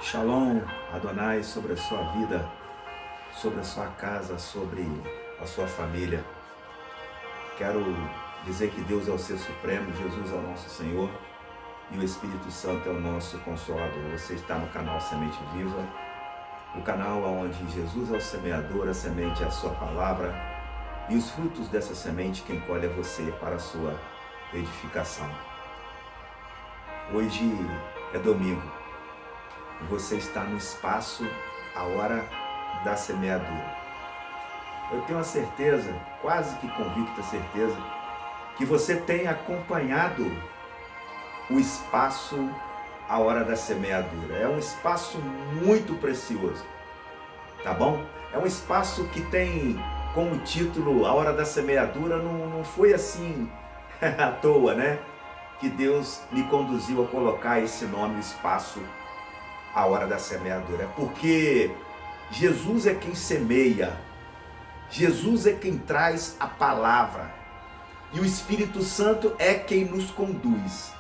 Shalom, Adonai, sobre a sua vida, sobre a sua casa, sobre a sua família. Quero dizer que Deus é o ser supremo, Jesus é o nosso Senhor e o Espírito Santo é o nosso Consolador. Você está no canal Semente Viva, o canal onde Jesus é o semeador, a semente é a sua palavra e os frutos dessa semente quem colhe é você para a sua edificação. Hoje é domingo. Você está no espaço, a hora da semeadura. Eu tenho a certeza, quase que convicta certeza, que você tem acompanhado o espaço, a hora da semeadura. É um espaço muito precioso, tá bom? É um espaço que tem como título, a hora da semeadura, não foi assim à toa, né? Que Deus me conduziu a colocar esse nome, o espaço, a hora da semeadura. É porque Jesus é quem semeia, Jesus é quem traz a palavra e o Espírito Santo é quem nos conduz.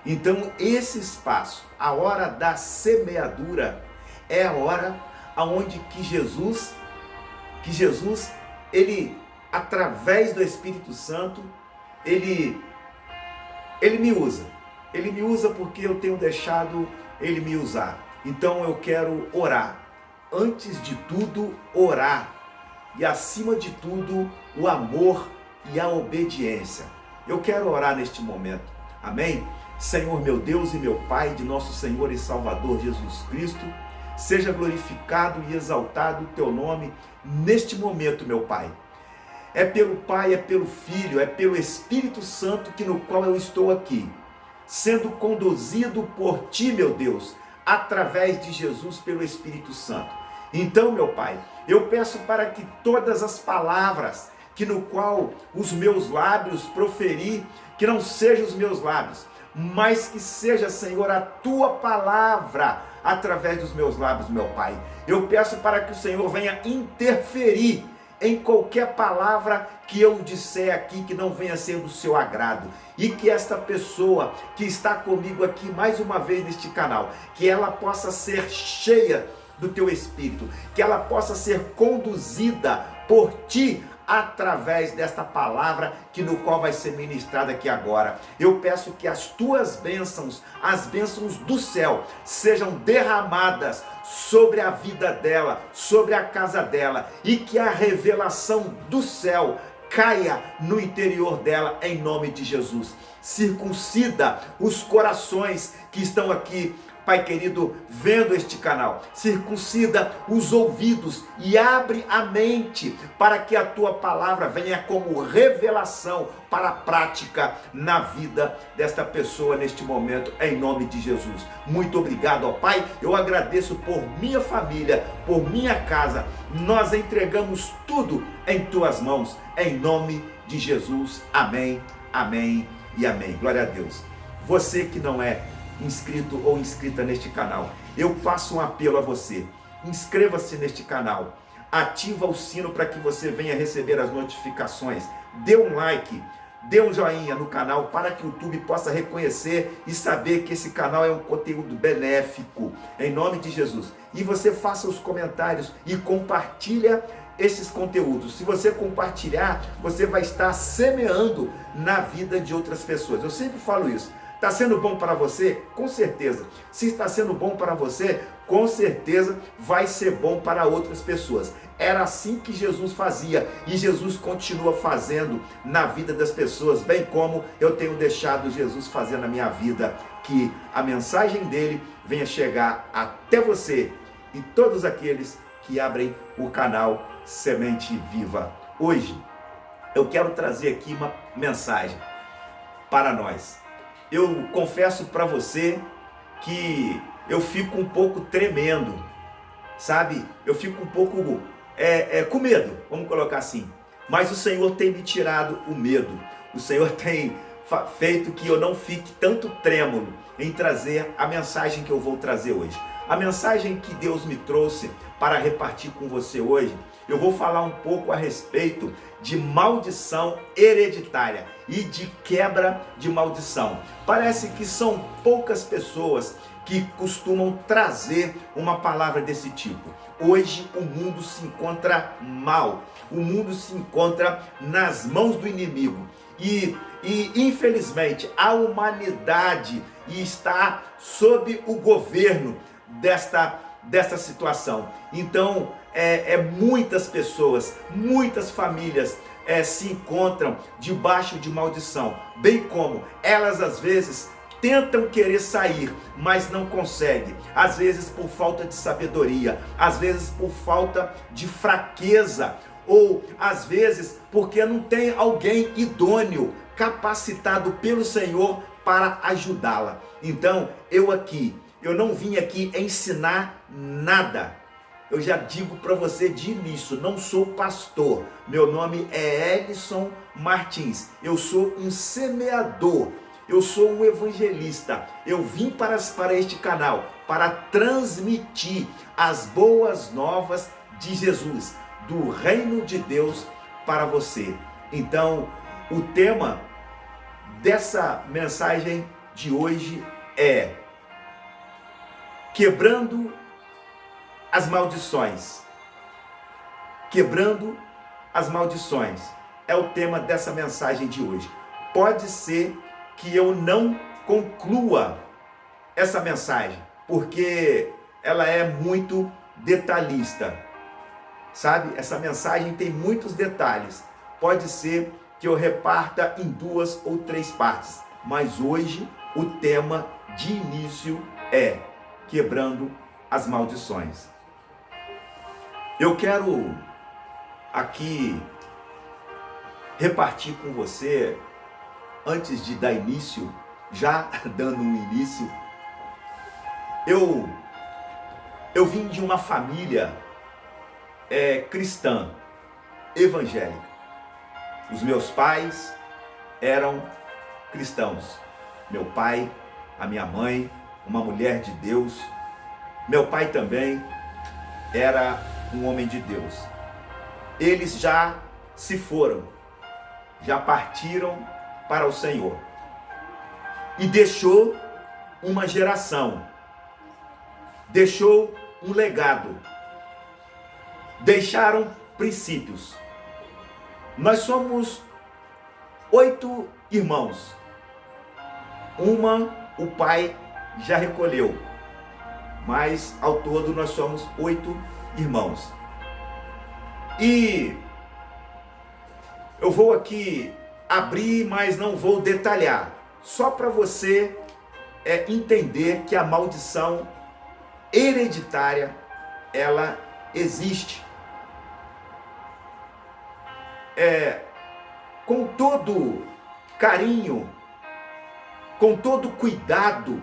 Então esse espaço, a hora da semeadura, é a hora aonde que Jesus, ele, através do Espírito Santo, ele me usa. Ele me usa porque eu tenho deixado ele me usar. Então eu quero orar. Antes de tudo, orar. E acima de tudo, o amor e a obediência. Eu quero orar neste momento. Amém? Senhor meu Deus e meu Pai, de nosso Senhor e Salvador Jesus Cristo, seja glorificado e exaltado o teu nome neste momento, meu Pai. É pelo Pai, é pelo Filho, é pelo Espírito Santo que no qual eu estou aqui, sendo conduzido por Ti, meu Deus, através de Jesus pelo Espírito Santo. Então, meu Pai, eu peço para que todas as palavras que no qual os meus lábios proferir, que não sejam os meus lábios, mas que seja, Senhor, a Tua palavra através dos meus lábios, meu Pai. Eu peço para que o Senhor venha interferir em qualquer palavra que eu disser aqui que não venha ser do seu agrado, e que esta pessoa que está comigo aqui mais uma vez neste canal, que ela possa ser cheia do teu Espírito, que ela possa ser conduzida por Ti através desta palavra que no qual vai ser ministrada aqui agora. Eu peço que as Tuas bênçãos, as bênçãos do céu, sejam derramadas sobre a vida dela, sobre a casa dela, e que a revelação do céu caia no interior dela em nome de Jesus. Circuncida os corações que estão aqui, Pai querido, vendo este canal. Circuncida os ouvidos e abre a mente para que a Tua palavra venha como revelação para a prática na vida desta pessoa neste momento, em nome de Jesus. Muito obrigado, ó Pai. Eu agradeço por minha família, por minha casa. Nós entregamos tudo em Tuas mãos, em nome de Jesus. Amém, amém e amém. Glória a Deus. Você que não é inscrito ou inscrita neste canal, eu faço um apelo a você: inscreva-se neste canal, ativa o sino para que você venha receber as notificações, dê um like, dê um joinha no canal para que o YouTube possa reconhecer e saber que esse canal é um conteúdo benéfico, em nome de Jesus. E você faça os comentários e compartilha esses conteúdos. Se você compartilhar, você vai estar semeando na vida de outras pessoas. Eu sempre falo isso. Está sendo bom para você? Com certeza. Se está sendo bom para você, com certeza vai ser bom para outras pessoas. Era assim que Jesus fazia e Jesus continua fazendo na vida das pessoas, bem como eu tenho deixado Jesus fazer na minha vida, que a mensagem dele venha chegar até você e todos aqueles que abrem o canal Semente Viva. Hoje eu quero trazer aqui uma mensagem para nós. Eu confesso para você que eu fico um pouco tremendo, sabe? Eu fico um pouco com medo, vamos colocar assim. Mas o Senhor tem me tirado o medo. O Senhor tem feito que eu não fique tanto trêmulo em trazer a mensagem que eu vou trazer hoje. A mensagem que Deus me trouxe para repartir com você hoje, eu vou falar um pouco a respeito de maldição hereditária e de quebra de maldição. Parece que são poucas pessoas que costumam trazer uma palavra desse tipo. Hoje o mundo se encontra mal, o mundo se encontra nas mãos do inimigo e infelizmente a humanidade está sob o governo desta situação. Então muitas pessoas, muitas famílias se encontram debaixo de maldição, bem como elas às vezes tentam querer sair, mas não conseguem. Às vezes por falta de sabedoria, às vezes por falta de fraqueza, ou às vezes porque não tem alguém idôneo, capacitado pelo Senhor para ajudá-la. Então, eu não vim aqui ensinar nada. Eu já digo para você de início, não sou pastor. Meu nome é Elison Martins. Eu sou um semeador. Eu sou um evangelista. Eu vim para este canal para transmitir as boas novas de Jesus, do reino de Deus para você. Então, o tema dessa mensagem de hoje é quebrando as maldições. Quebrando as maldições é o tema dessa mensagem de hoje. Pode ser que eu não conclua essa mensagem, porque ela é muito detalhista, sabe? Essa mensagem tem muitos detalhes. Pode ser que eu reparta em 2 ou 3 partes, mas hoje o tema de início é quebrando as maldições. Eu quero aqui repartir com você, antes de dar início, já dando um início, eu vim de uma família cristã, evangélica. Os meus pais eram cristãos. Meu pai, a minha mãe, uma mulher de Deus. Meu pai também era um homem de Deus. Eles já se foram, já partiram para o Senhor. E deixou uma geração, deixou um legado, deixaram princípios. Nós somos 8 irmãos. O pai já recolheu, mas ao todo nós somos 8 irmãos. E eu vou aqui abrir, mas não vou detalhar, só para você entender que a maldição hereditária, ela existe. Com todo carinho, com todo cuidado,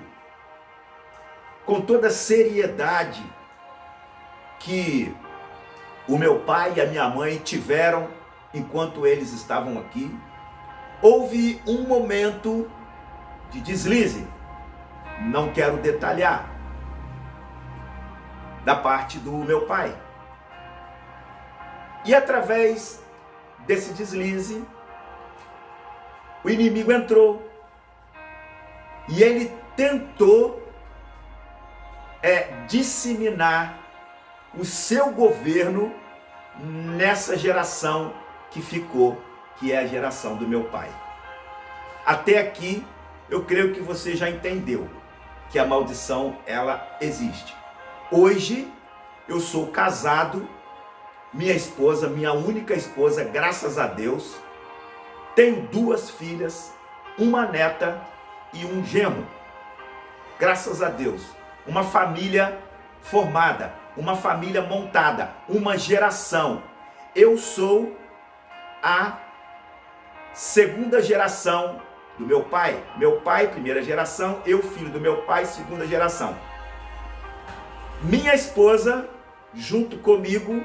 com toda seriedade que o meu pai e a minha mãe tiveram enquanto eles estavam aqui, houve um momento de deslize, não quero detalhar, da parte do meu pai. E através desse deslize, o inimigo entrou e ele tentou disseminar o seu governo nessa geração que ficou, que é a geração do meu pai. Até aqui, eu creio que você já entendeu que a maldição, ela existe. Hoje, eu sou casado, minha esposa, minha única esposa, graças a Deus, tenho 2 filhas, uma neta e um genro. Graças a Deus. Uma família formada, uma família montada, uma geração. Eu sou a 2ª geração do meu pai. Meu pai, 1ª geração, eu, filho do meu pai, 2ª geração. Minha esposa, junto comigo,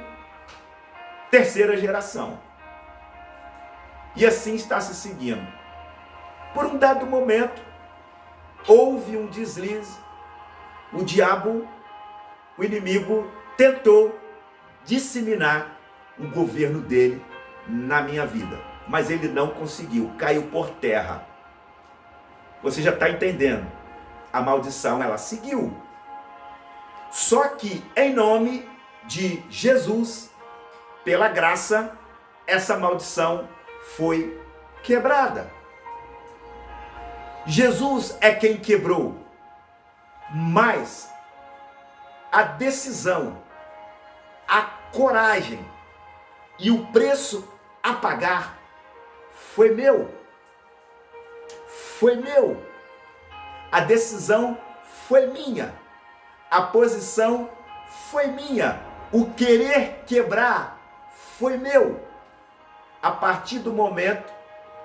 3ª geração. E assim está se seguindo. Por um dado momento, houve um deslize. O diabo, o inimigo, tentou disseminar o governo dele na minha vida. Mas ele não conseguiu, caiu por terra. Você já está entendendo a maldição ela seguiu. Só que em nome de Jesus, pela graça, essa maldição foi quebrada. Jesus é quem quebrou, mas a decisão, a coragem e o preço a pagar foi meu. Foi meu. A decisão foi minha. A posição foi minha. O querer quebrar foi meu. A partir do momento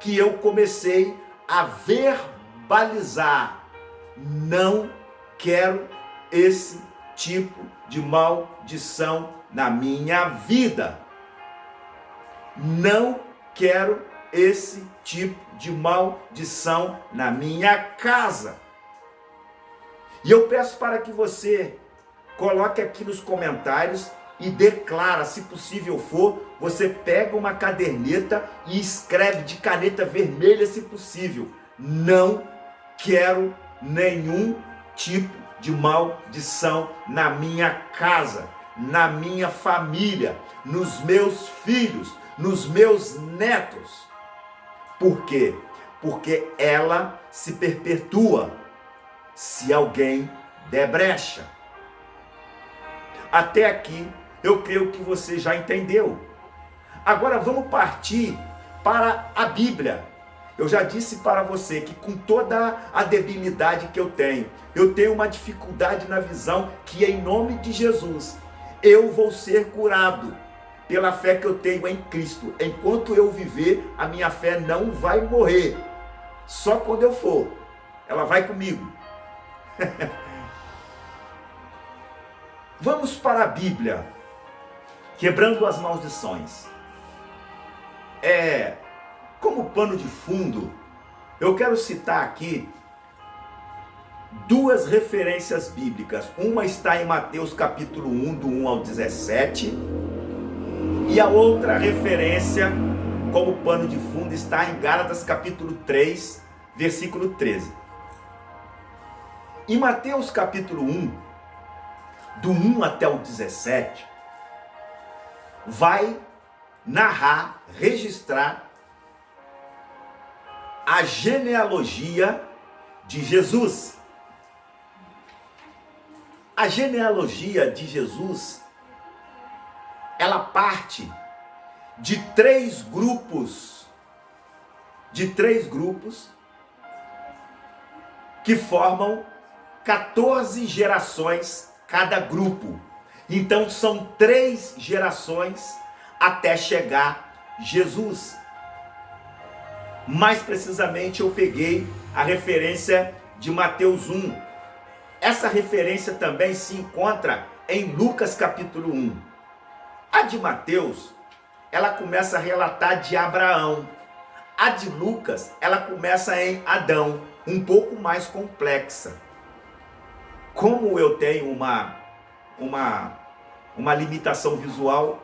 que eu comecei a verbalizar, não quero esse tipo de maldição na minha vida. Não quero esse tipo de maldição na minha casa. E eu peço para que você coloque aqui nos comentários e declara, se possível for, você pega uma caderneta e escreve de caneta vermelha, se possível: não quero nenhum tipo de maldição na minha casa, na minha família, nos meus filhos, nos meus netos. Por quê? Porque ela se perpetua se alguém der brecha. Até aqui eu creio que você já entendeu. Agora vamos partir para a Bíblia. Eu já disse para você que com toda a debilidade que eu tenho uma dificuldade na visão que em nome de Jesus eu vou ser curado pela fé que eu tenho em Cristo. Enquanto eu viver, a minha fé não vai morrer. Só quando eu for, ela vai comigo. Vamos para a Bíblia, quebrando as maldições. Como pano de fundo, eu quero citar aqui duas referências bíblicas. Uma está em Mateus capítulo 1, do 1 ao 17, e a outra referência, como pano de fundo, está em Gálatas capítulo 3, versículo 13. Em Mateus capítulo 1, do 1 até o 17, vai narrar, registrar a genealogia de Jesus. A genealogia de Jesus, ela parte de três grupos que formam 14 gerações cada grupo. Então são 3 gerações até chegar Jesus. Mais precisamente eu peguei a referência de Mateus 1. Essa referência também se encontra em Lucas capítulo 1. A de Mateus, ela começa a relatar de Abraão. A de Lucas, ela começa em Adão, um pouco mais complexa. Como eu tenho uma limitação visual,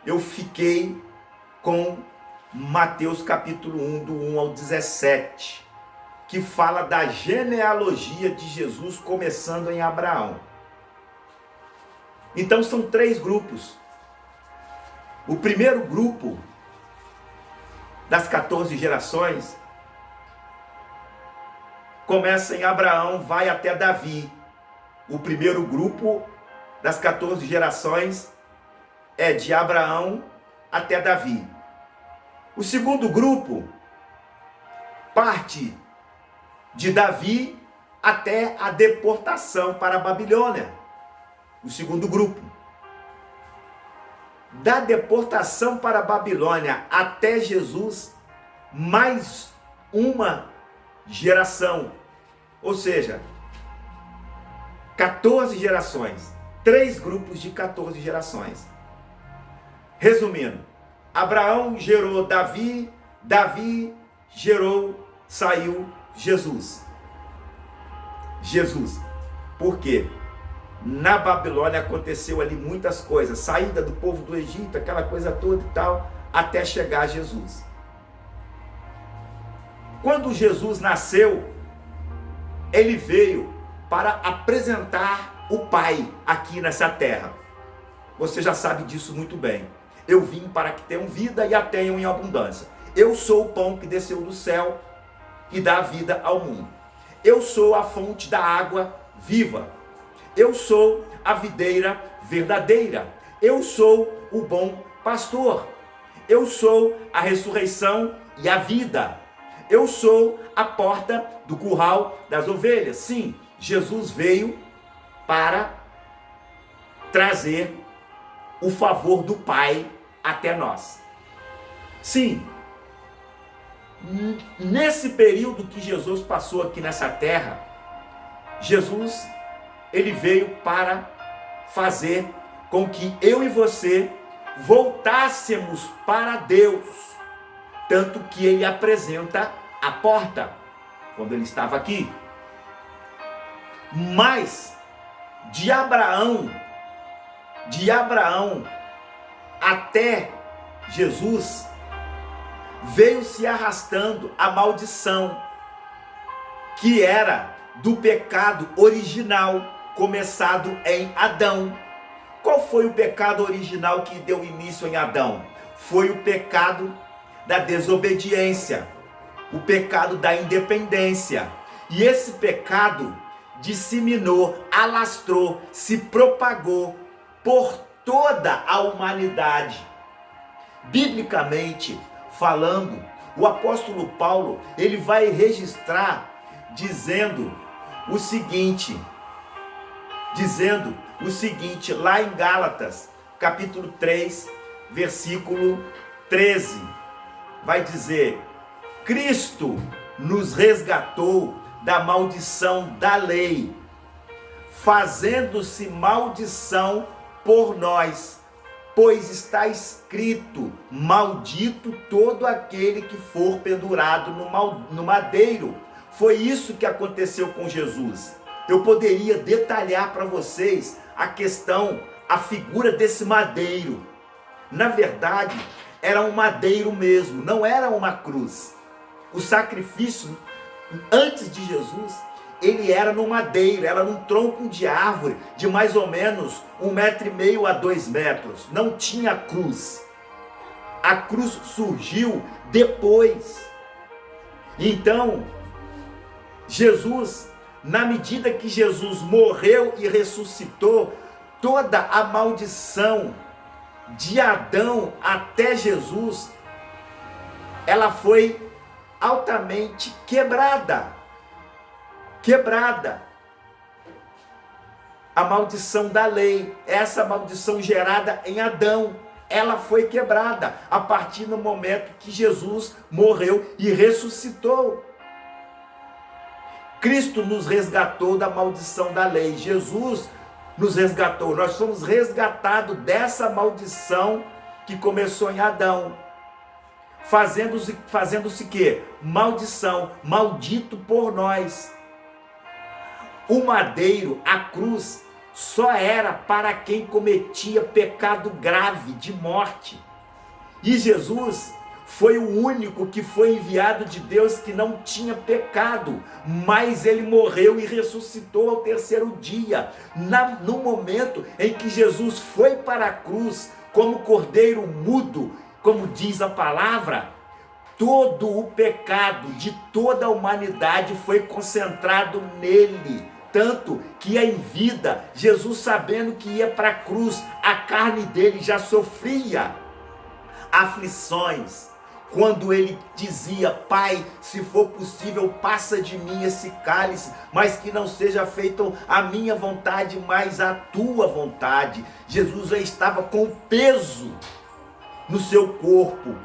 eu fiquei com Mateus capítulo 1, do 1 ao 17, que fala da genealogia de Jesus começando em Abraão. Então são 3 grupos. O primeiro grupo das 14 gerações começa em Abraão, vai até Davi. O primeiro grupo das 14 gerações é de Abraão até Davi. O segundo grupo parte de Davi até a deportação para a Babilônia. O segundo grupo. Da deportação para a Babilônia até Jesus, mais uma geração. Ou seja, 14 gerações. 3 grupos de 14 gerações. Resumindo, Abraão gerou Davi, Davi saiu Jesus. Por quê? Na Babilônia aconteceu ali muitas coisas, saída do povo do Egito, aquela coisa toda e tal, até chegar a Jesus. Quando Jesus nasceu, ele veio para apresentar o Pai aqui nessa terra. Você já sabe disso muito bem. Eu vim para que tenham vida e a tenham em abundância. Eu sou o pão que desceu do céu e dá vida ao mundo. Eu sou a fonte da água viva. Eu sou a videira verdadeira. Eu sou o bom pastor. Eu sou a ressurreição e a vida. Eu sou a porta do curral das ovelhas. Sim, Jesus veio para trazer o favor do Pai até nós. Sim, nesse período que Jesus passou aqui nessa terra, Jesus, ele veio para fazer com que eu e você voltássemos para Deus, tanto que ele apresenta a porta, quando ele estava aqui. Mas, de Abraão até Jesus, veio se arrastando a maldição, que era do pecado original, começado em Adão. Qual foi o pecado original que deu início em Adão? Foi o pecado da desobediência, o pecado da independência. E esse pecado disseminou, alastrou, se propagou por toda a humanidade. Biblicamente falando, o apóstolo Paulo, ele vai registrar dizendo o seguinte, lá em Gálatas, capítulo 3, versículo 13, vai dizer: Cristo nos resgatou da maldição da lei, fazendo-se maldição por nós, pois está escrito: maldito todo aquele que for pendurado no madeiro. Foi isso que aconteceu com Jesus. Eu poderia detalhar para vocês a figura desse madeiro. Na verdade, era um madeiro mesmo, não era uma cruz. O sacrifício, antes de Jesus, ele era no madeiro, era num tronco de árvore de mais ou menos 1,5 metro a 2 metros. Não tinha cruz. A cruz surgiu depois. Então, Jesus, na medida que Jesus morreu e ressuscitou, toda a maldição de Adão até Jesus, ela foi altamente quebrada. A maldição da lei, essa maldição gerada em Adão, ela foi quebrada a partir do momento que Jesus morreu e ressuscitou. Cristo nos resgatou da maldição da lei. Jesus nos resgatou. Nós somos resgatados dessa maldição que começou em Adão. Fazendo-se quê? Maldição, maldito por nós. O madeiro, a cruz, só era para quem cometia pecado grave de morte. E Jesus foi o único que foi enviado de Deus que não tinha pecado, mas ele morreu e ressuscitou ao 3º dia. No momento em que Jesus foi para a cruz como cordeiro mudo, como diz a palavra, todo o pecado de toda a humanidade foi concentrado nele. Tanto que em vida, Jesus, sabendo que ia para a cruz, a carne dele já sofria aflições. Quando ele dizia: Pai, se for possível, passa de mim esse cálice, mas que não seja feita a minha vontade, mas a tua vontade. Jesus já estava com peso no seu corpo.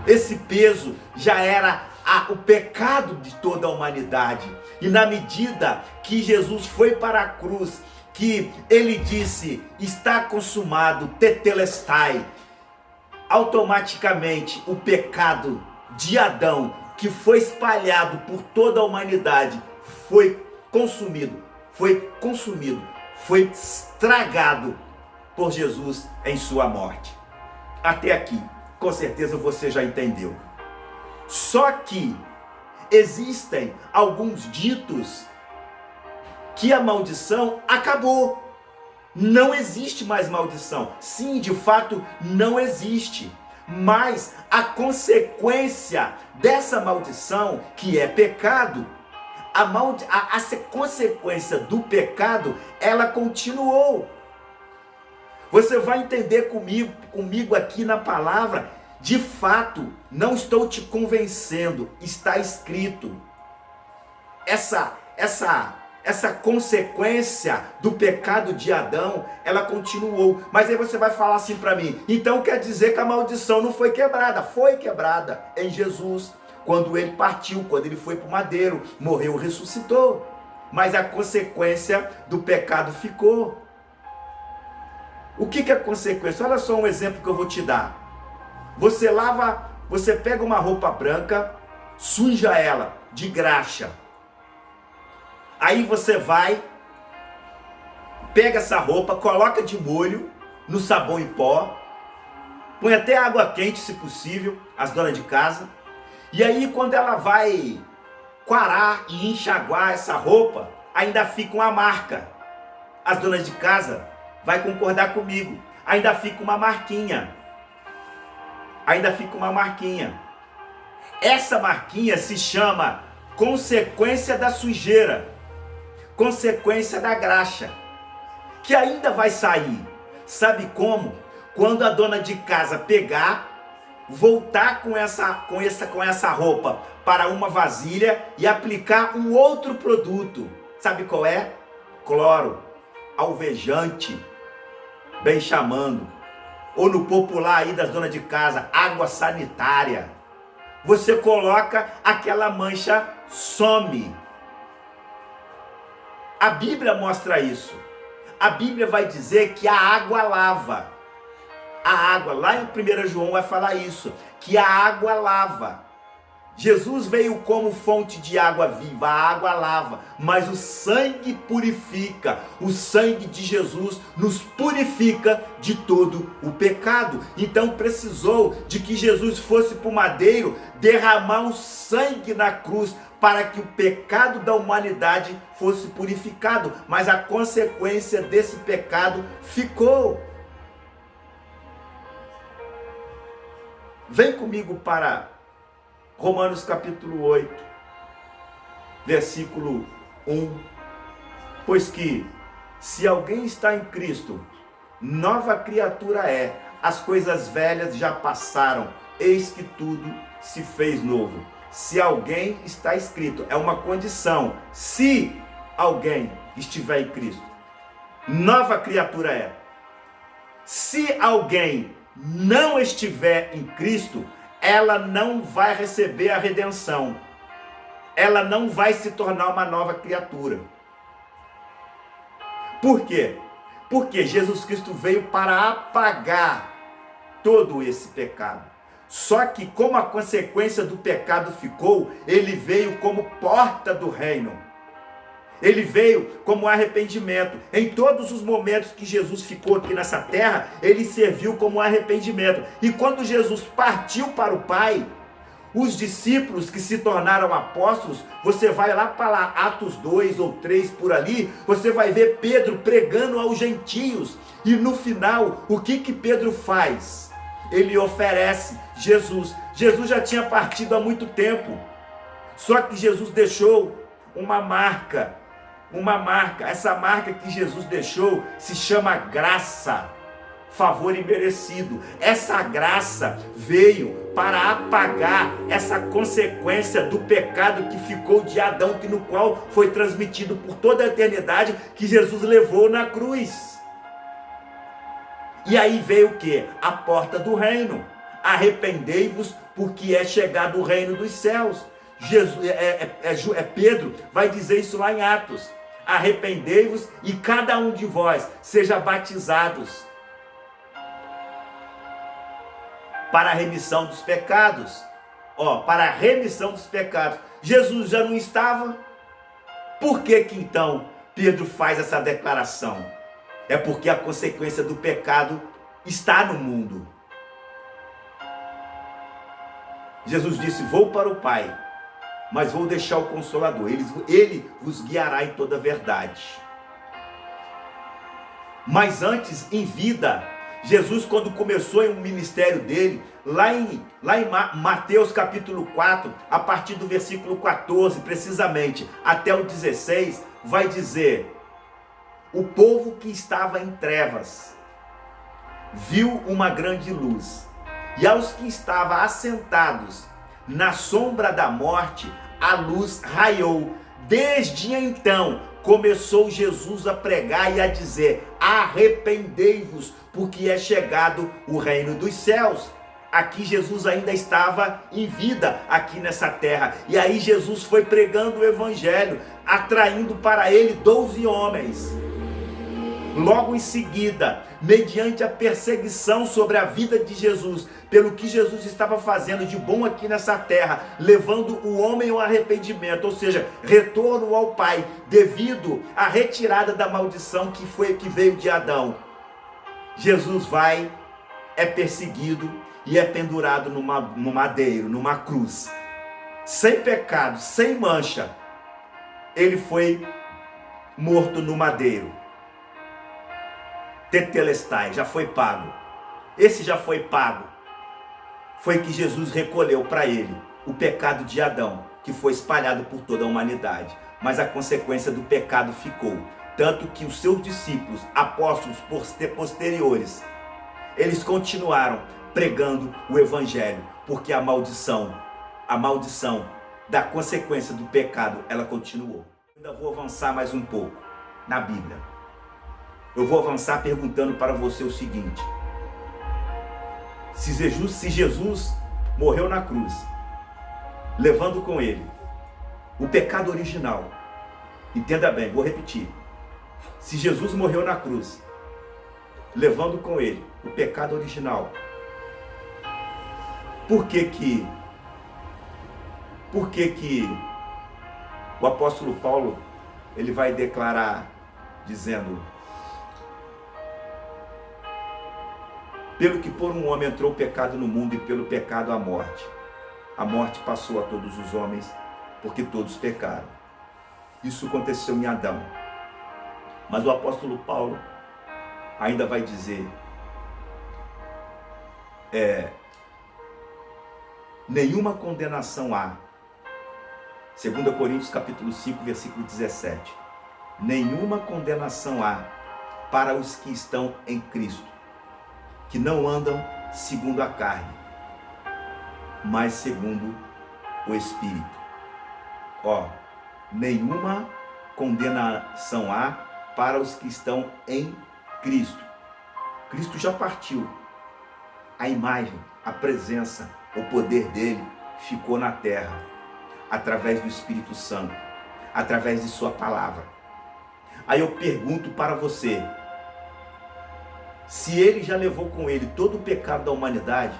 Esse peso já era o pecado de toda a humanidade. E na medida que Jesus foi para a cruz, que ele disse: está consumado, tetelestai, automaticamente o pecado de Adão, que foi espalhado por toda a humanidade, foi consumido, foi estragado por Jesus em sua morte. Até aqui, com certeza você já entendeu. Só que existem alguns ditos que a maldição acabou. Não existe mais maldição. Sim, de fato, não existe. Mas a consequência dessa maldição, que é pecado, a consequência do pecado, ela continuou. Você vai entender comigo aqui na palavra. De fato, não estou te convencendo, está escrito. Essa consequência do pecado de Adão, ela continuou. Mas aí você vai falar assim para mim, então quer dizer que a maldição não foi quebrada? Foi quebrada em Jesus, quando ele partiu, quando ele foi para o madeiro, morreu, ressuscitou. Mas a consequência do pecado ficou. O que é a consequência? Olha só um exemplo que eu vou te dar. Você pega uma roupa branca, suja ela de graxa. Aí você vai, pega essa roupa, coloca de molho no sabão em pó, põe até água quente se possível, as donas de casa. E aí quando ela vai quarar e enxaguar essa roupa, ainda fica uma marca. As donas de casa vai concordar comigo, ainda fica uma marquinha. Ainda fica uma marquinha. Essa marquinha se chama consequência da sujeira, consequência da graxa, que ainda vai sair. Sabe como? Quando a dona de casa pegar, voltar com essa roupa para uma vasilha e aplicar um outro produto. Sabe qual é? Cloro, alvejante, bem chamando. Ou no popular aí das donas de casa, água sanitária. Você coloca, aquela mancha some. A Bíblia mostra isso. A Bíblia vai dizer que a água lava. A água, lá em 1 João vai falar isso, que a água lava. Jesus veio como fonte de água viva, a água lava, mas o sangue purifica. O sangue de Jesus nos purifica de todo o pecado. Então precisou de que Jesus fosse para o madeiro derramar o sangue na cruz para que o pecado da humanidade fosse purificado. Mas a consequência desse pecado ficou. Vem comigo para Romanos capítulo 8, versículo 1. Pois que, se alguém está em Cristo, nova criatura é. As coisas velhas já passaram, eis que tudo se fez novo. Se alguém está escrito, é uma condição. Se alguém estiver em Cristo, nova criatura é. Se alguém não estiver em Cristo, ela não vai receber a redenção. Ela não vai se tornar uma nova criatura. Por quê? Porque Jesus Cristo veio para apagar todo esse pecado. Só que como a consequência do pecado ficou, ele veio como porta do reino. Ele veio como arrependimento. Em todos os momentos que Jesus ficou aqui nessa terra, ele serviu como arrependimento. E quando Jesus partiu para o Pai, os discípulos que se tornaram apóstolos, você vai lá para Atos 2 ou 3 por ali, você vai ver Pedro pregando aos gentios. E no final, o que Pedro faz? Ele oferece Jesus. Jesus já tinha partido há muito tempo. Só que Jesus deixou uma marca. Essa marca que Jesus deixou se chama graça, favor imerecido. Essa graça veio para apagar essa consequência do pecado que ficou de Adão, no qual foi transmitido por toda a eternidade, que Jesus levou na cruz. E aí veio o que? A porta do reino. Arrependei-vos, porque é chegado o reino dos céus. Pedro vai dizer isso lá em Atos. Arrependei-vos e cada um de vós seja batizados para a remissão dos pecados. Para a remissão dos pecados. Jesus já não estava. Por que então Pedro faz essa declaração? É porque a consequência do pecado está no mundo. Jesus disse: vou para o Pai. mas vou deixar o Consolador. Ele vos guiará em toda a verdade. Mas antes, em vida, Jesus, quando começou o ministério dele, lá em Mateus capítulo 4, a partir do versículo 14, precisamente, até o 16, vai dizer: o povo que estava em trevas viu uma grande luz, e aos que estavam assentados na sombra da morte, a luz raiou. Desde então, começou Jesus a pregar e a dizer: arrependei-vos, porque é chegado o reino dos céus. Aqui Jesus ainda estava em vida aqui nessa terra. E aí Jesus foi pregando o evangelho, atraindo para ele 12 homens. Logo em seguida, mediante a perseguição sobre a vida de Jesus, pelo que Jesus estava fazendo de bom aqui nessa terra, levando o homem ao arrependimento, ou seja, retorno ao Pai, devido à retirada da maldição que veio de Adão. Jesus é perseguido e é pendurado no madeiro, numa cruz, sem pecado, sem mancha. Ele foi morto no madeiro. Tetelestai, já foi pago. Esse já foi pago. Foi que Jesus recolheu para ele o pecado de Adão, que foi espalhado por toda a humanidade. Mas a consequência do pecado ficou. Tanto que os seus discípulos, apóstolos posteriores, eles continuaram pregando o evangelho, porque a maldição da consequência do pecado, ela continuou. Ainda vou avançar mais um pouco na Bíblia. Eu vou avançar perguntando para você o seguinte: se Jesus morreu na cruz, levando com ele o pecado original, entenda bem, vou repetir. Se Jesus morreu na cruz, levando com ele o pecado original, por que que o apóstolo Paulo, ele vai declarar dizendo: pelo que por um homem entrou o pecado no mundo, e pelo pecado a morte passou a todos os homens, porque todos pecaram. Isso aconteceu em Adão. Mas o apóstolo Paulo ainda vai dizer: nenhuma condenação há. 2 Coríntios capítulo 5, versículo 17. Nenhuma condenação há para os que estão em Cristo, que não andam segundo a carne, mas segundo o Espírito. Nenhuma condenação há para os que estão em Cristo. Cristo já partiu. A imagem, a presença, o poder dele ficou na terra, através do Espírito Santo, através de sua palavra. Aí eu pergunto para você: se ele já levou com ele todo o pecado da humanidade,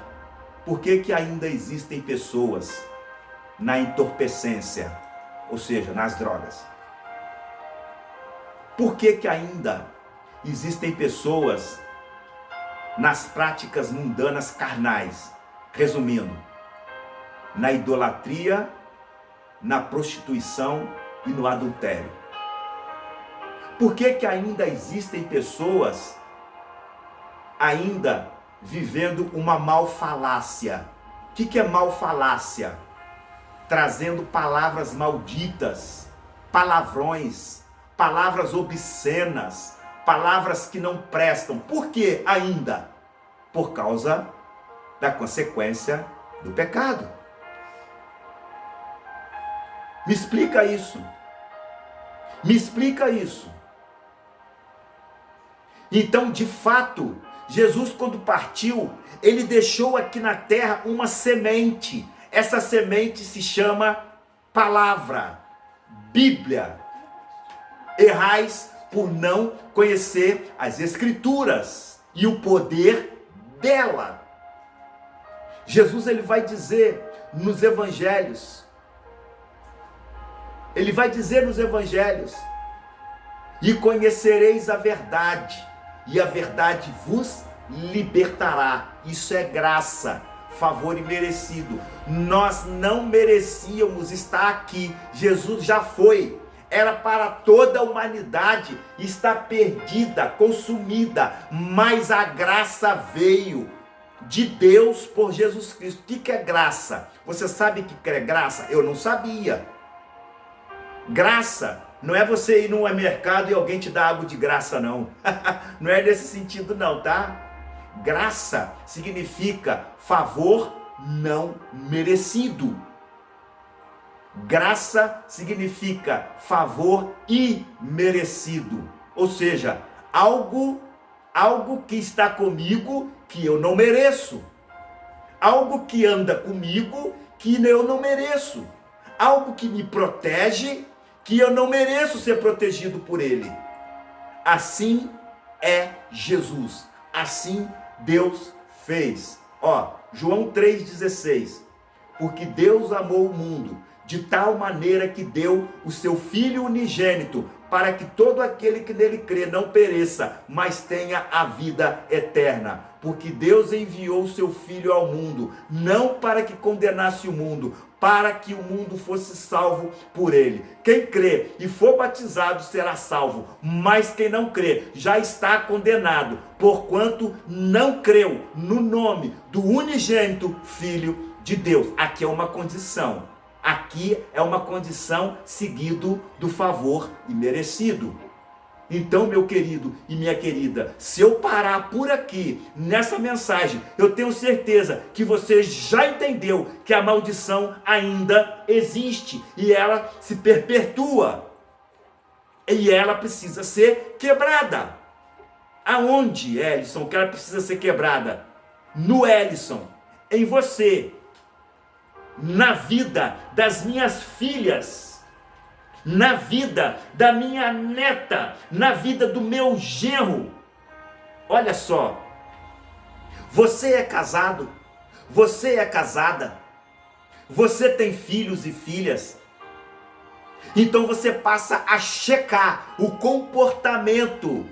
por que ainda existem pessoas na entorpecência, ou seja, nas drogas? Por que ainda existem pessoas nas práticas mundanas carnais? Resumindo, na idolatria, na prostituição e no adultério. Por que ainda existem pessoas ainda vivendo uma malfalácia? O que é malfalácia? Trazendo palavras malditas, palavrões, palavras obscenas, palavras que não prestam. Por que ainda? Por causa da consequência do pecado. Me explica isso. Me explica isso. Então, de fato, Jesus, quando partiu, ele deixou aqui na terra uma semente. Essa semente se chama palavra, Bíblia. Errais por não conhecer as Escrituras e o poder dela. Jesus, ele vai dizer nos evangelhos, e conhecereis a verdade, e a verdade vos libertará. Isso é graça. favor imerecido. Nós não merecíamos estar aqui. Jesus já foi. Era para toda a humanidade, está perdida, consumida, mas a graça veio de Deus por Jesus Cristo. O que é graça? Você sabe o que é graça? Eu não sabia. Graça não é você ir no mercado e alguém te dá água de graça, não. Não é nesse sentido não, tá? Graça significa favor não merecido. Graça significa favor imerecido. Ou seja, algo que está comigo que eu não mereço. Algo que anda comigo que eu não mereço. Algo que me protege que eu não mereço ser protegido por ele. Assim é Jesus. Assim Deus fez. João 3,16. Porque Deus amou o mundo de tal maneira que deu o seu Filho unigênito, para que todo aquele que nele crê não pereça, mas tenha a vida eterna. Porque Deus enviou o seu Filho ao mundo, não para que condenasse o mundo, para que o mundo fosse salvo por ele. Quem crê e for batizado será salvo, mas quem não crê já está condenado, porquanto não creu no nome do unigênito Filho de Deus. Aqui é uma condição. Aqui é uma condição seguido do favor imerecido. Então, meu querido e minha querida, se eu parar por aqui, nessa mensagem, eu tenho certeza que você já entendeu que a maldição ainda existe e ela se perpetua. E ela precisa ser quebrada. Aonde, Ellison, que ela precisa ser quebrada? No Ellison, em você, na vida das minhas filhas, na vida da minha neta, na vida do meu genro. Olha só, você é casado, você é casada, você tem filhos e filhas, então você passa a checar o comportamento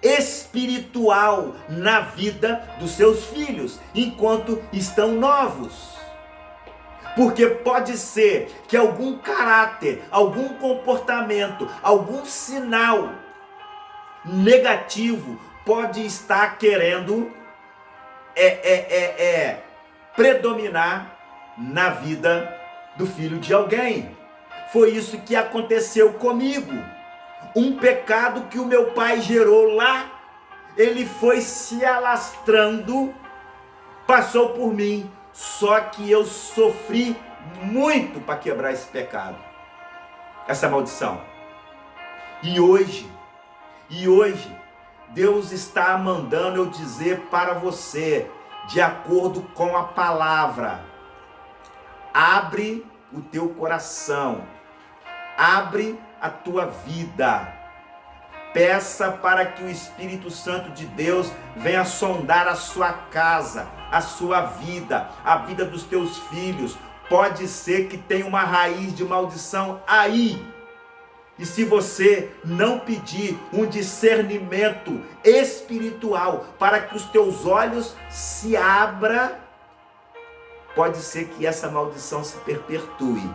espiritual na vida dos seus filhos, enquanto estão novos. Porque pode ser que algum caráter, algum comportamento, algum sinal negativo pode estar querendo predominar na vida do filho de alguém. Foi isso que aconteceu comigo. Um pecado que o meu pai gerou lá, ele foi se alastrando, passou por mim, só que eu sofri muito para quebrar esse pecado, essa maldição. E hoje, Deus está mandando eu dizer para você, de acordo com a palavra, abre o teu coração, abre a tua vida, peça para que o Espírito Santo de Deus venha sondar a sua casa, a sua vida, a vida dos teus filhos. Pode ser que tenha uma raiz de maldição aí, e se você não pedir um discernimento espiritual para que os teus olhos se abram, pode ser que essa maldição se perpetue.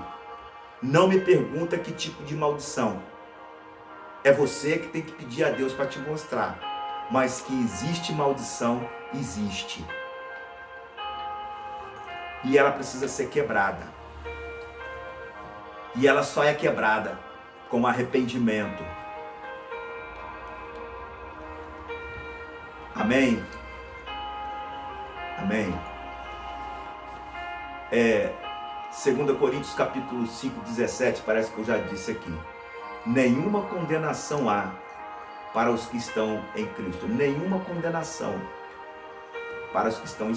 Não me pergunta que tipo de maldição. É você que tem que pedir a Deus para te mostrar. Mas que existe maldição, existe. E ela precisa ser quebrada. E ela só é quebrada com arrependimento. Amém? Amém? 2 Coríntios capítulo 5, 17, parece que eu já disse aqui. Nenhuma condenação há para os que estão em Cristo. Nenhuma condenação para os que estão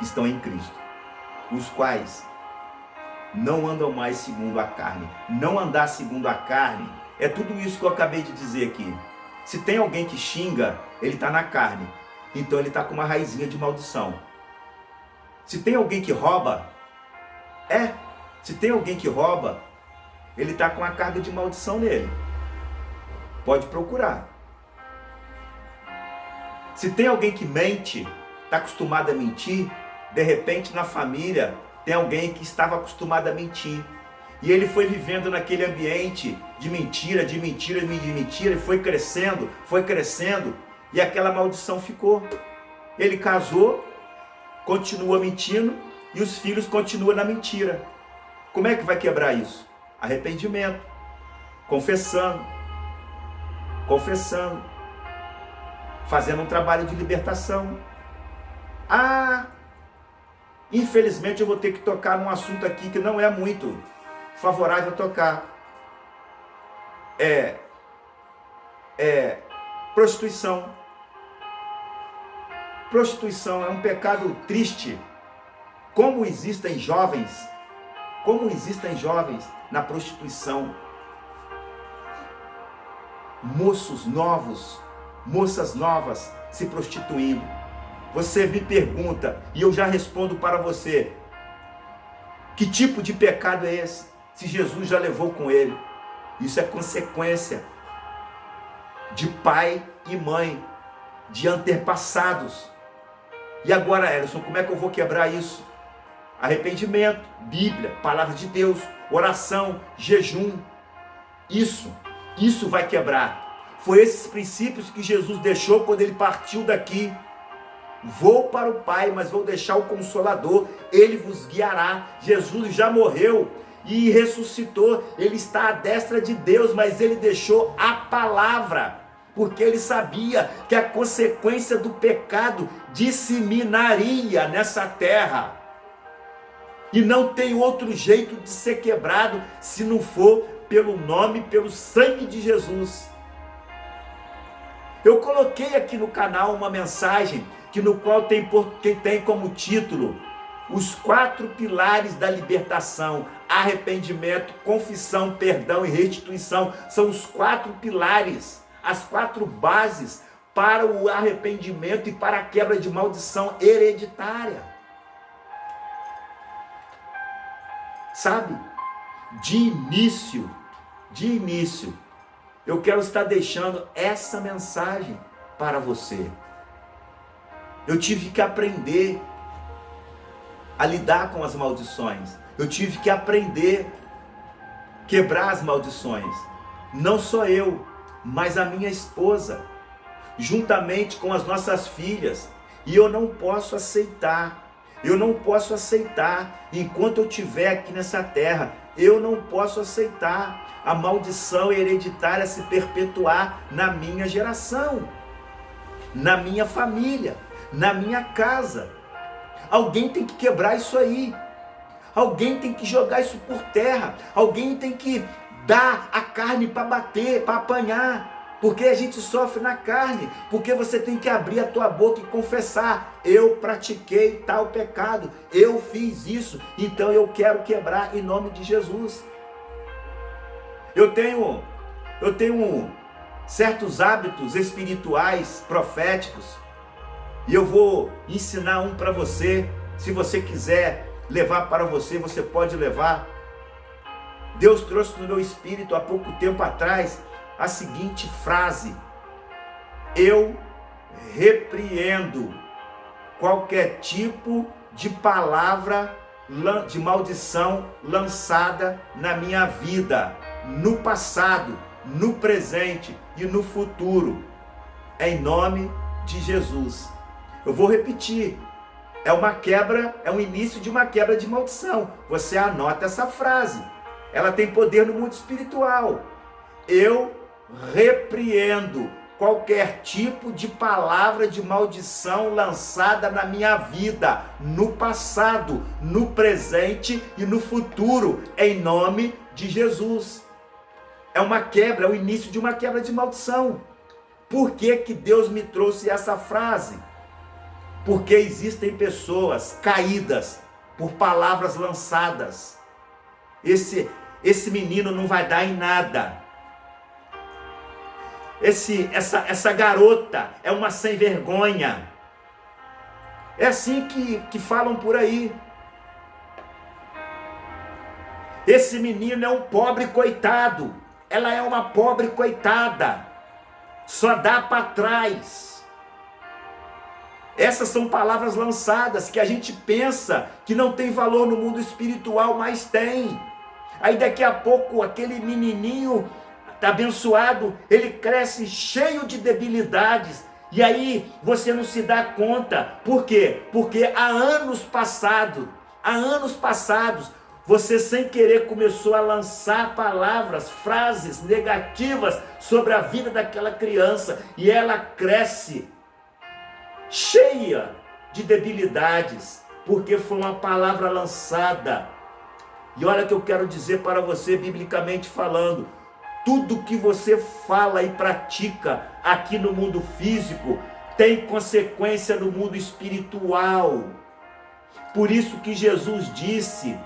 estão em Cristo. Os quais não andam mais segundo a carne. Não andar segundo a carne é tudo isso que eu acabei de dizer aqui. Se tem alguém que xinga, ele está na carne. Então ele está com uma raizinha de maldição. Se tem alguém que rouba, se tem alguém que rouba, ele está com a carga de maldição nele. Pode procurar. Se tem alguém que mente, está acostumado a mentir, de repente na família tem alguém que estava acostumado a mentir. E ele foi vivendo naquele ambiente de mentira, de mentira, de mentira, e foi crescendo, e aquela maldição ficou. Ele casou, continua mentindo, e os filhos continuam na mentira. Como é que vai quebrar isso? Arrependimento, confessando, fazendo um trabalho de libertação. Infelizmente eu vou ter que tocar num assunto aqui que não é muito favorável a tocar. Prostituição. Prostituição é um pecado triste. Como existem jovens na prostituição. Moços novos, moças novas se prostituindo. Você me pergunta e eu já respondo para você: que tipo de pecado é esse? Se Jesus já levou com ele. Isso é consequência de pai e mãe, de antepassados. E agora, Elison, como é que eu vou quebrar isso? Arrependimento, Bíblia, palavra de Deus, oração, jejum. Isso vai quebrar. Foi esses princípios que Jesus deixou quando ele partiu daqui. Vou para o Pai, mas vou deixar o Consolador, ele vos guiará. Jesus já morreu e ressuscitou, ele está à destra de Deus, mas ele deixou a palavra, porque ele sabia que a consequência do pecado disseminaria nessa terra. E não tem outro jeito de ser quebrado se não for pelo nome, pelo sangue de Jesus. Eu coloquei aqui no canal uma mensagem no qual tem como título os 4 pilares da libertação: arrependimento, confissão, perdão e restituição. São os 4 pilares, as 4 bases para o arrependimento e para a quebra de maldição hereditária. Sabe? De início, eu quero estar deixando essa mensagem para você. Eu tive que aprender a lidar com as maldições. Eu tive que aprender a quebrar as maldições. Não só eu, mas a minha esposa, juntamente com as nossas filhas. E eu não posso aceitar, enquanto eu estiver aqui nessa terra, eu não posso aceitar a maldição hereditária se perpetuar na minha geração, na minha família, na minha casa. Alguém tem que quebrar isso aí. Alguém tem que jogar isso por terra. Alguém tem que dar a carne para bater, para apanhar. Porque a gente sofre na carne. Porque você tem que abrir a tua boca e confessar: eu pratiquei tal pecado, eu fiz isso, então eu quero quebrar em nome de Jesus. Eu tenho certos hábitos espirituais, proféticos, e eu vou ensinar um para você. Se você quiser levar para você, você pode levar. Deus trouxe no meu espírito há pouco tempo atrás a seguinte frase: eu repreendo qualquer tipo de palavra de maldição lançada na minha vida, no passado, no presente e no futuro, em nome de Jesus. Eu vou repetir: é o início de uma quebra de maldição. Você anota essa frase, ela tem poder no mundo espiritual. Eu repreendo qualquer tipo de palavra de maldição lançada na minha vida, no passado, no presente e no futuro, em nome de Jesus. É uma quebra, é o início de uma quebra de maldição. Por que que Deus me trouxe essa frase? Porque existem pessoas caídas por palavras lançadas. Esse menino não vai dar em nada. Essa garota é uma sem vergonha. É assim que falam por aí. Esse menino é um pobre coitado. Ela é uma pobre coitada. Só dá para trás. Essas são palavras lançadas que a gente pensa que não tem valor no mundo espiritual, mas tem. Aí daqui a pouco aquele menininho abençoado, ele cresce cheio de debilidades. E aí você não se dá conta. Por quê? Porque há anos passados, você sem querer começou a lançar palavras, frases negativas sobre a vida daquela criança. E ela cresce cheia de debilidades, porque foi uma palavra lançada. E olha o que eu quero dizer para você, biblicamente falando: tudo que você fala e pratica aqui no mundo físico tem consequência no mundo espiritual. Por isso que Jesus disse,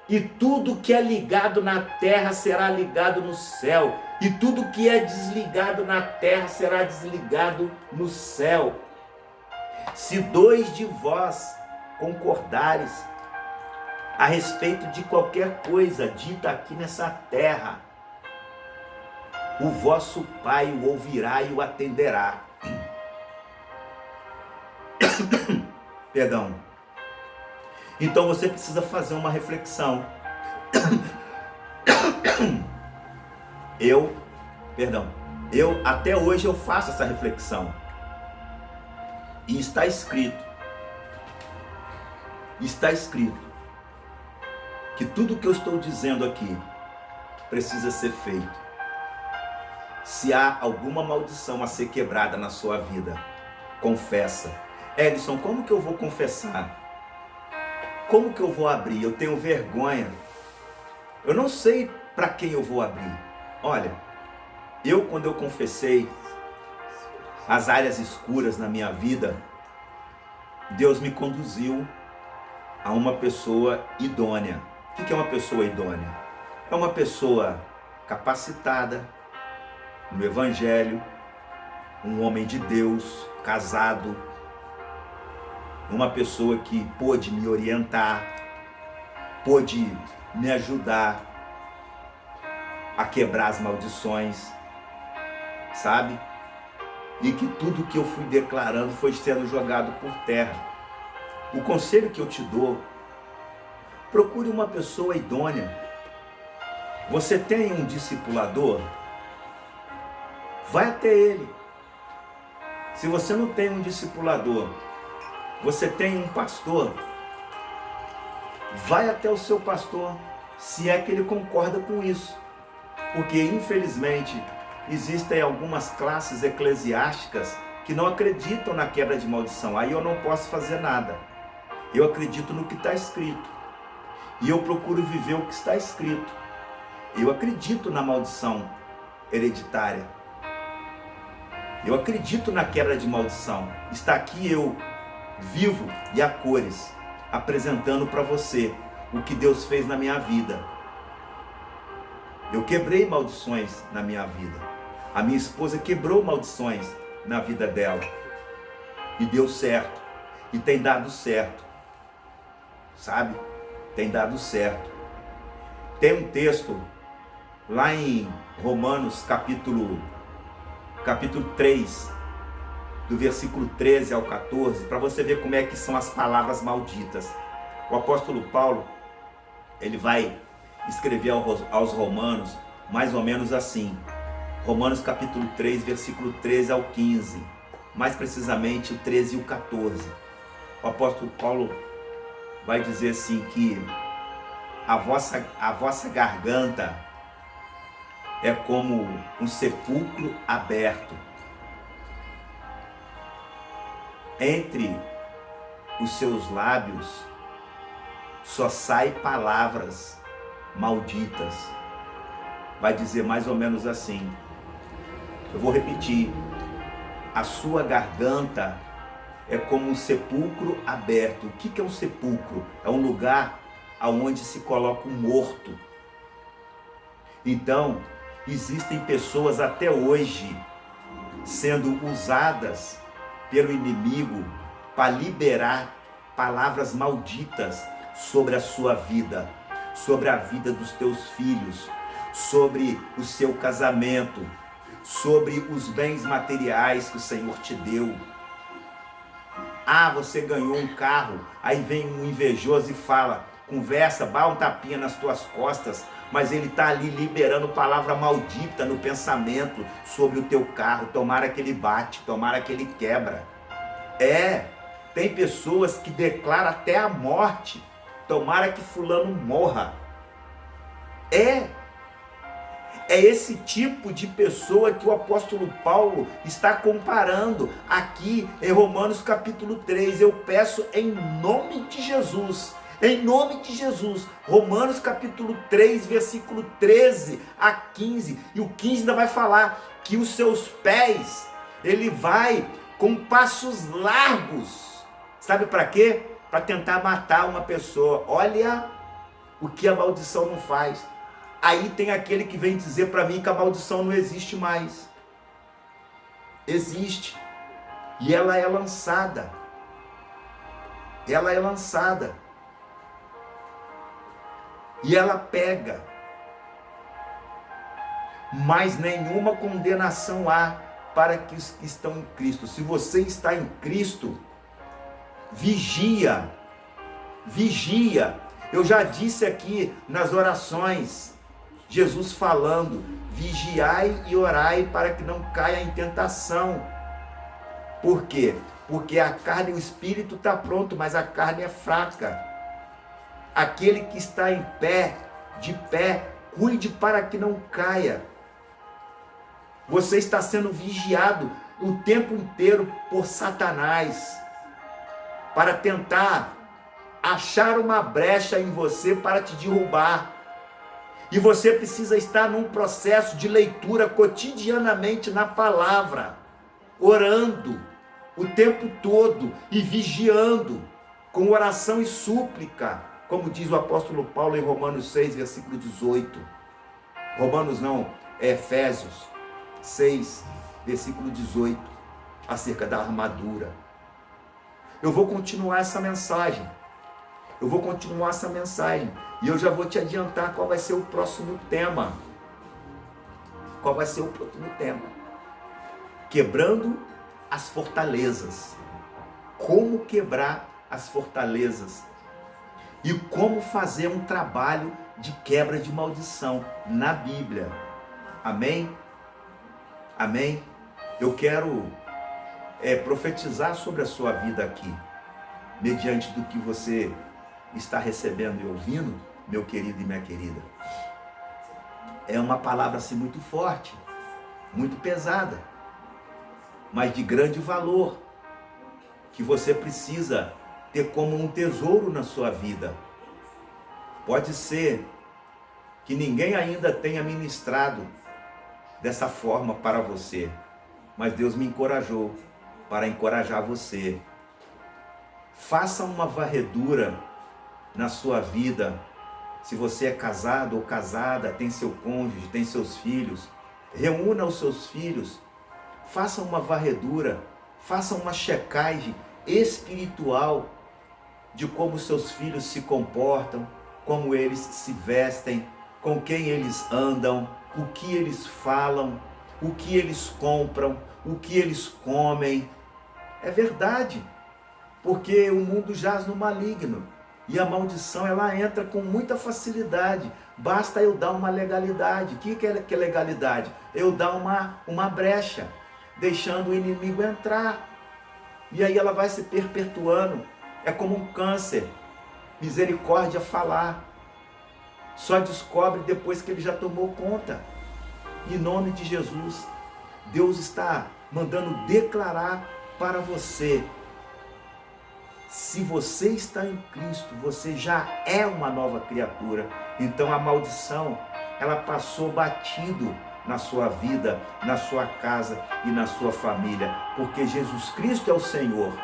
e tudo que é ligado na terra será ligado no céu, e tudo que é desligado na terra será desligado no céu. Se 2 de vós concordares a respeito de qualquer coisa dita aqui nessa terra, o vosso Pai o ouvirá e o atenderá. Perdão. Então você precisa fazer uma reflexão. Eu até hoje eu faço essa reflexão. E está escrito que tudo que eu estou dizendo aqui precisa ser feito. Se há alguma maldição a ser quebrada na sua vida, confessa. Edson, como que eu vou confessar? Como que eu vou abrir? Eu tenho vergonha. Eu não sei para quem eu vou abrir. Olha, quando eu confessei as áreas escuras na minha vida, Deus me conduziu a uma pessoa idônea. O que é uma pessoa idônea? É uma pessoa capacitada no Evangelho, um homem de Deus, casado, uma pessoa que pôde me orientar, pôde me ajudar a quebrar as maldições, sabe? E que tudo que eu fui declarando foi sendo jogado por terra. O conselho que eu te dou: procure uma pessoa idônea. Você tem um discipulador? Vai até ele. Se você não tem um discipulador, você tem um pastor? Vai até o seu pastor, se é que ele concorda com isso. Porque, infelizmente, existem algumas classes eclesiásticas que não acreditam na quebra de maldição. Aí eu não posso fazer nada. Eu acredito no que está escrito. E eu procuro viver o que está escrito. Eu acredito na maldição hereditária. Eu acredito na quebra de maldição. Está aqui eu, vivo e a cores, apresentando para você o que Deus fez na minha vida. Eu quebrei maldições na minha vida. A minha esposa quebrou maldições na vida dela. E deu certo. E tem dado certo. Sabe? Tem dado certo. Tem um texto lá em Romanos capítulo 3, do versículo 13 ao 14, para você ver como é que são as palavras malditas. O apóstolo Paulo, ele vai escrever aos Romanos mais ou menos assim. Romanos capítulo 3, versículo 13 ao 15, mais precisamente o 13 e o 14. O apóstolo Paulo vai dizer assim que a vossa garganta é como um sepulcro aberto. Entre os seus lábios só saem palavras malditas. Vai dizer mais ou menos assim. Eu vou repetir. A sua garganta é como um sepulcro aberto. O que é um sepulcro? É um lugar onde se coloca um morto. Então, existem pessoas até hoje sendo usadas pelo inimigo para liberar palavras malditas sobre a sua vida, sobre a vida dos teus filhos, sobre o seu casamento, sobre os bens materiais que o Senhor te deu. Ah, você ganhou um carro, aí vem um invejoso e fala, conversa, dá um tapinha nas tuas costas, mas ele está ali liberando palavra maldita no pensamento sobre o teu carro. Tomara que ele bate, tomara que ele quebra. Tem pessoas que declaram até a morte, tomara que fulano morra. É esse tipo de pessoa que o apóstolo Paulo está comparando aqui em Romanos capítulo 3. Eu peço em nome de Jesus, Romanos capítulo 3, versículo 13 a 15, e o 15 ainda vai falar que os seus pés, ele vai com passos largos, sabe para quê? Para tentar matar uma pessoa. Olha o que a maldição não faz. Aí tem aquele que vem dizer para mim que a maldição não existe mais. Existe. E ela é lançada. Ela é lançada. E ela pega. Mas nenhuma condenação há para que os que estão em Cristo. Se você está em Cristo, vigia. Vigia. Eu já disse aqui nas orações, Jesus falando, vigiai e orai para que não caia em tentação. Por quê? Porque a carne e o espírito está pronto, mas a carne é fraca. Aquele que está em pé, de pé, cuide para que não caia. Você está sendo vigiado o tempo inteiro por Satanás, para tentar achar uma brecha em você para te derrubar. E você precisa estar num processo de leitura cotidianamente na palavra, orando o tempo todo e vigiando com oração e súplica, como diz o apóstolo Paulo em Romanos 6, versículo 18. Efésios 6, versículo 18, acerca da armadura. Eu vou continuar essa mensagem. E eu já vou te adiantar qual vai ser o próximo tema. Quebrando as fortalezas. Como quebrar as fortalezas. E como fazer um trabalho de quebra de maldição na Bíblia. Amém? Amém? Eu quero profetizar sobre a sua vida aqui, mediante do que você está recebendo e ouvindo, meu querido e minha querida. É uma palavra assim muito forte, muito pesada, mas de grande valor, que você precisa ter como um tesouro na sua vida. Pode ser que ninguém ainda tenha ministrado dessa forma para você, mas Deus me encorajou para encorajar você. Faça uma varredura na sua vida. Se você é casado ou casada, tem seu cônjuge, tem seus filhos, reúna os seus filhos, faça uma varredura, faça uma checagem espiritual de como seus filhos se comportam, como eles se vestem, com quem eles andam, o que eles falam, o que eles compram, o que eles comem. É verdade, porque o mundo jaz no maligno. E a maldição, ela entra com muita facilidade. Basta eu dar uma legalidade. O que é legalidade? Eu dar uma brecha, deixando o inimigo entrar. E aí ela vai se perpetuando. É como um câncer. Misericórdia falar. Só descobre depois que ele já tomou conta. Em nome de Jesus, Deus está mandando declarar para você. Se você está em Cristo, você já é uma nova criatura. Então a maldição, ela passou batido na sua vida, na sua casa e na sua família. Porque Jesus Cristo é o Senhor.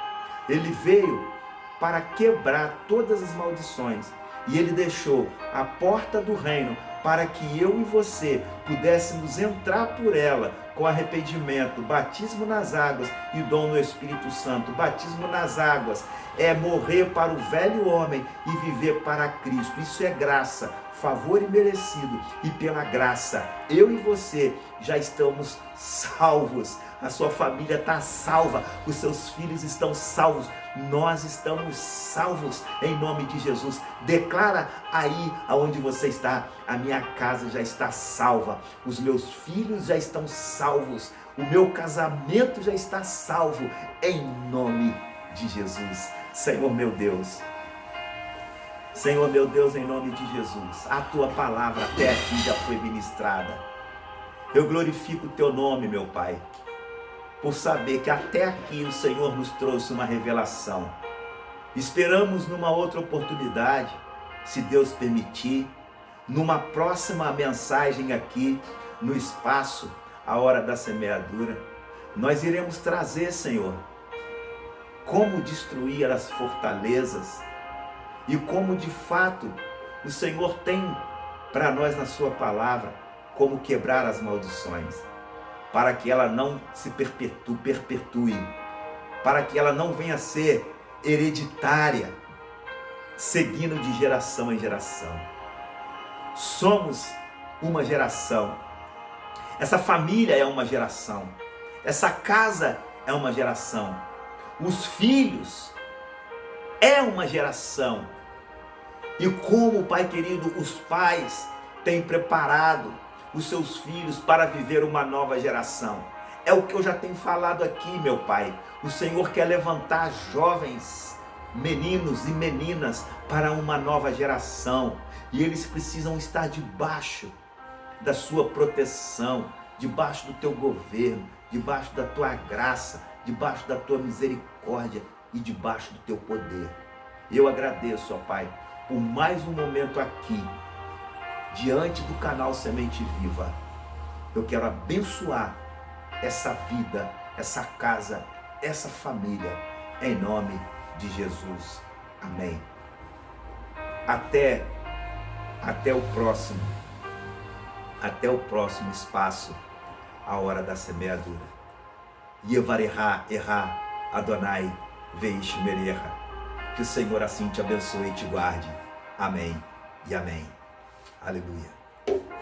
Ele veio para quebrar todas as maldições. E Ele deixou a porta do reino para que eu e você pudéssemos entrar por ela com arrependimento, batismo nas águas e dom no Espírito Santo. Batismo nas águas é morrer para o velho homem e viver para Cristo. Isso é graça, favor imerecido, e pela graça eu e você já estamos salvos. A sua família está salva, os seus filhos estão salvos, nós estamos salvos em nome de Jesus. Declara aí aonde você está: a minha casa já está salva, os meus filhos já estão salvos, o meu casamento já está salvo em nome de Jesus. Senhor meu Deus, Senhor meu Deus, em nome de Jesus, a tua palavra até aqui já foi ministrada. Eu glorifico o teu nome, meu Pai, por saber que até aqui o Senhor nos trouxe uma revelação. Esperamos numa outra oportunidade, se Deus permitir, numa próxima mensagem aqui no espaço, a hora da semeadura, nós iremos trazer, Senhor, como destruir as fortalezas e como de fato o Senhor tem para nós na sua palavra, como quebrar as maldições, para que ela não se perpetue, para que ela não venha a ser hereditária, seguindo de geração em geração. Somos uma geração, essa família é uma geração, essa casa é uma geração, os filhos é uma geração. E como, Pai querido, os pais têm preparado os seus filhos para viver uma nova geração. É o que eu já tenho falado aqui, meu Pai. O Senhor quer levantar jovens, meninos e meninas para uma nova geração. E eles precisam estar debaixo da sua proteção, debaixo do teu governo, debaixo da tua graça, debaixo da tua misericórdia e debaixo do teu poder. Eu agradeço, ó Pai, por mais um momento aqui, diante do canal Semente Viva. Eu quero abençoar essa vida, essa casa, essa família, em nome de Jesus. Amém. Até o próximo espaço, a hora da semeadura. Yevarechá, Adonai, Veish Merecha. Que o Senhor assim te abençoe e te guarde. Amém e amém. Aleluia.